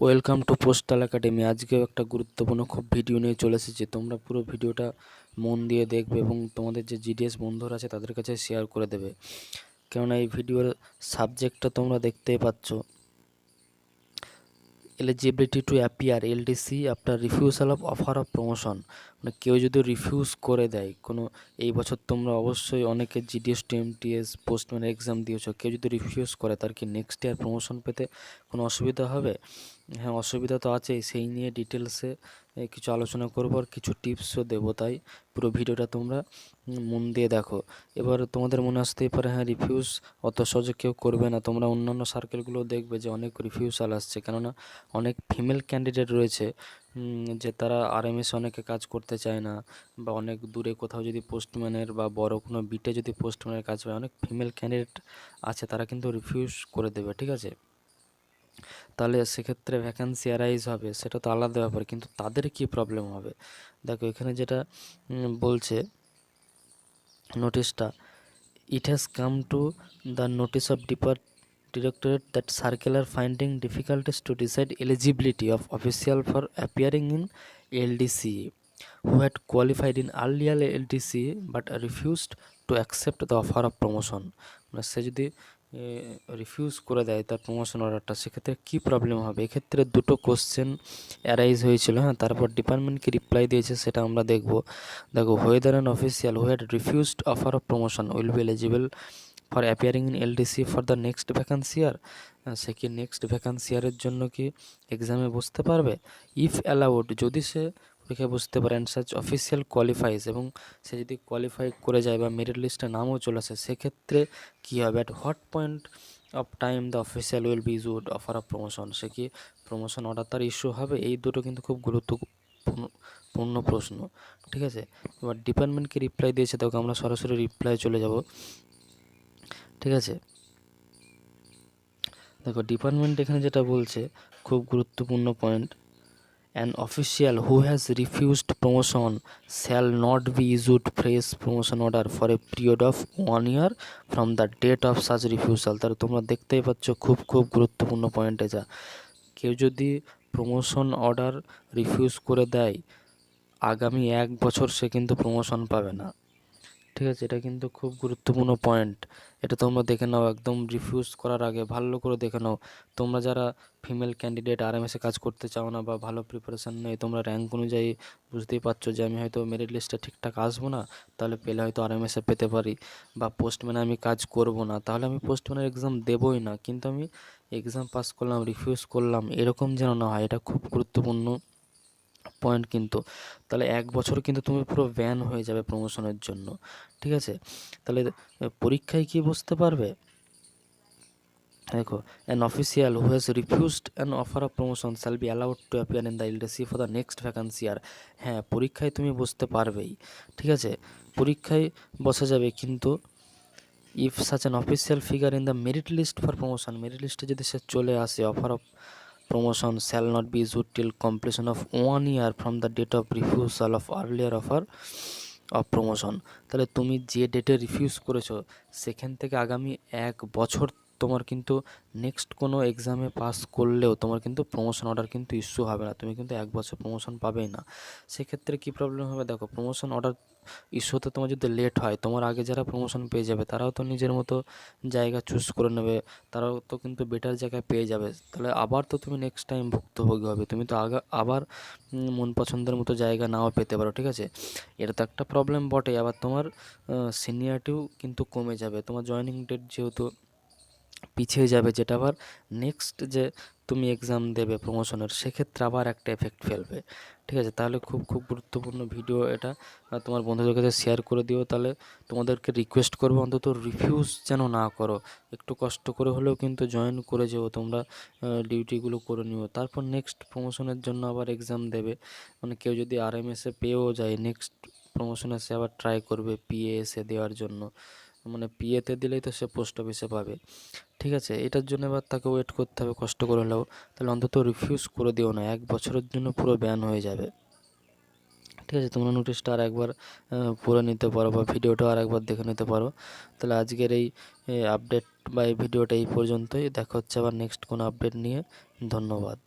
Welcome to postal academy. আজকেও একটা গুরুত্বপূর্ণ খুব ভিডিও নিয়ে চলে এসেছি। তোমরা পুরো ভিডিওটা মন দিয়ে দেখবে এবং তোমাদের যে জিডিএস বন্ধুরা আছে তাদের কাছে শেয়ার করে দেবে, কেননা এই ভিডিওর সাবজেক্টটা তোমরা দেখতেই পাচ্ছ। Eligibility to appear LDC after refusal of offer of promotion. মানে কেউ যদি রিফিউজ করে দেয় কোনো, এই বছর তোমরা অবশ্যই অনেকে GDS to MTS postman exam দিয়েছো, কেউ যদি রিফিউজ করে তার কি নেক্সট ইয়ার প্রমোশন পেতে কোনো অসুবিধা হবে? হ্যাঁ, অসুবিধা তো আছেই। সেই নিয়ে ডিটেলসে কিছু আলোচনা করবো আর কিছু টিপসও দেবো, তাই পুরো ভিডিওটা তোমরা মন দিয়ে দেখো। এবার তোমাদের মনে আসতেই পারে, হ্যাঁ রিফিউজ অত সহজে কেউ করবে না। তোমরা অন্যান্য সার্কেলগুলো দেখবে যে অনেক রিফিউজাল আসছে, কেননা অনেক ফিমেল ক্যান্ডিডেট রয়েছে যে তারা আরএমএস অনেকে কাজ করতে চায় না, বা অনেক দূরে কোথাও যদি পোস্টম্যানের বা বড় কোনো বিটে যদি পোস্টম্যানের কাজ পায়, অনেক ফিমেল ক্যান্ডিডেট আছে, তারা কিন্তু রিফিউজ করে দেবে, ঠিক আছে? তাহলে সেক্ষেত্রে ভ্যাকান্সি অ্যারাইজ হবে, সেটা তো আলাদা ব্যাপার, কিন্তু তাদের কি প্রবলেম হবে? দেখো এখানে যেটা বলছে নোটিশটা, it has come to the notice of Directorate that circular finding difficulties to decide eligibility of official for appearing in LDCA who had qualified in earlier LDCA but refused to accept the offer of promotion। মানে সে যদি refuse করে দেয় তার promotion অর্ডারটা, সেক্ষেত্রে কী problem হবে? এক্ষেত্রে দুটো কোশ্চেন অ্যারাইজ হয়েছিল, হ্যাঁ, তারপর ডিপার্টমেন্ট কি রিপ্লাই দিয়েছে সেটা আমরা দেখবো। দেখো, whether an official who had refused offer of promotion will be eligible for appearing in LDC for the next vacancy year. সে কি নেক্সট ভ্যাকান্সি ইয়ারের জন্য কি এক্সামে বসতে পারবে? ইফ অ্যালাউড, যদি সে পরীক্ষায় বসতে পারে, অ্যান্ড সাচ অফিসিয়াল কোয়ালিফাইজ, এবং সে যদি কোয়ালিফাই করে যায় বা মেরিট লিস্টে নামও চলে আসে, সেক্ষেত্রে কী হবে? At what point of time the official will be issued offer of promotion. সে কি প্রমোশন অর্ডার তার ইস্যু হবে? এই দুটো কিন্তু খুব গুরুত্বপূর্ণ প্রশ্ন, ঠিক আছে? এবার ডিপার্টমেন্টকে রিপ্লাই দিয়েছে, দেখো আমরা সরাসরি রিপ্লাই চলে যাব, ঠিক আছে? দেখো ডিপার্টমেন্ট এখানে যেটা বলছে, খুব গুরুত্বপূর্ণ point, an official who has refused promotion shall not be issued fresh promotion order for a period of 1 year from the date of such refusal. তাহলে তোমরা দেখতেই পাচ্ছ খুব গুরুত্বপূর্ণ পয়েন্ট এটা। কেউ যদি প্রমোশন অর্ডার রিফিউজ করে দেয়, আগামী 1 বছর সে কিন্তু প্রমোশন পাবে না, ঠিক আছে? এটা কিন্তু খুব গুরুত্বপূর্ণ পয়েন্ট। এটা তোমরা দেখে নাও, একদম রিফিউজ করার আগে ভালো করে দেখে নাও। তোমরা যারা ফিমেল ক্যান্ডিডেট আরএমএসে কাজ করতে চাও না বা ভালো প্রিপারেশান নেই, তোমরা র্যাঙ্ক অনুযায়ী বুঝতেই পারছো যে আমি হয়তো মেরিট লিস্টে ঠিকঠাক আসবো না, তাহলে পেলে হয়তো আরএমএসে পেতে পারি, বা পোস্টম্যানে আমি কাজ করব না, তাহলে আমি পোস্টম্যানের এক্সাম দেবই না, কিন্তু আমি এক্সাম পাস করলাম, রিফিউজ করলাম, এরকম যেন না হয়। এটা খুব গুরুত্বপূর্ণ পয়েন্ট কিন্তু। তাহলে 1 বছর কিন্তু তুমি পুরো ব্যান হয়ে যাবে প্রমোশনের জন্য, ঠিক আছে? তাহলে পরীক্ষায় কি বসতে পারবে? দেখো, an official who has refused an offer of promotion shall be allowed to appear in the LDC for the next vacancy year. হ্যাঁ, পরীক্ষায় তুমি বসতে পারবেই, ঠিক আছে? পরীক্ষায় বসা যাবে, কিন্তু if such an official figure in the merit list for promotion, merit লিস্টে যদি সে চলে আসে, offer of promotion shall not be issued till completion of 1 year from the date of refusal of earlier offer of promotion। তাহলে তুমি যে ডেটে refuse করেছো সেখান থেকে আগামী 1 বছর তোমার কিন্তু নেক্সট কোনো এক্সামে পাস করলেও তোমার কিন্তু প্রমোশন অর্ডার কিন্তু ইস্যু হবে না, তুমি কিন্তু 1 বছর প্রমোশন পাবেই না। সেক্ষেত্রে কী প্রবলেম হবে? দেখো, প্রমোশন অর্ডার ইস্যুতে তোমার যদি লেট হয়, তোমার আগে যারা প্রমোশন পেয়ে যাবে তারাও তো নিজের মতো জায়গা চুজ করে নেবে, তারাও তো কিন্তু বেটার জায়গায় পেয়ে যাবে। তাহলে আবার তো তুমি নেক্সট টাইম ভুক্তভোগী হবে, তুমি তো আবার মন পছন্দের মতো জায়গা নাও পেতে পারো, ঠিক আছে? এটা তো একটা প্রবলেম বটে। আবার তোমার সিনিয়রিটিও কিন্তু কমে যাবে, তোমার জয়েনিং ডেট যেহেতু পিছিয়ে যাবে, যেটা আবার নেক্সট যে তুমি এক্সাম দেবে প্রমোশনের, সেক্ষেত্রে আবার একটা এফেক্ট ফেলবে, ঠিক আছে? তাহলে খুব গুরুত্বপূর্ণ ভিডিও এটা, তোমার বন্ধুদের কাছে শেয়ার করে দিও। তাহলে তোমাদেরকে রিকোয়েস্ট করবো অন্তত রিফিউজ যেন না করো, একটু কষ্ট করে হলেও কিন্তু জয়েন করে যেও তোমরা, ডিউটিগুলো করে নিও, তারপর নেক্সট প্রমোশনের জন্য আবার এক্সাম দেবে। মানে কেউ যদি আরএমএসে পেয়েও যায়, নেক্সট প্রমোশনে সে আবার ট্রাই করবে পিএসে দেওয়ার জন্য, মানে পিএতে দিলেই তো সে পোস্ট অফিসে পাবে, ঠিক আছে? এটার জন্য এবার তাকে ওয়েট করতে হবে কষ্ট করে হলেও। তাহলে অন্তত রিফিউজ করে দিও না, 1 বছরের জন্য পুরো ব্যান হয়ে যাবে, ঠিক আছে? তোমরা নোটিশটা আর একবার পড়ে নিতে পারো বা ভিডিওটা আর একবার দেখে নিতে পারো। তাহলে আজকের এই আপডেট বা এই ভিডিওটা এই পর্যন্তই। দেখা হচ্ছে আবার নেক্সট কোনো আপডেট নিয়ে। ধন্যবাদ।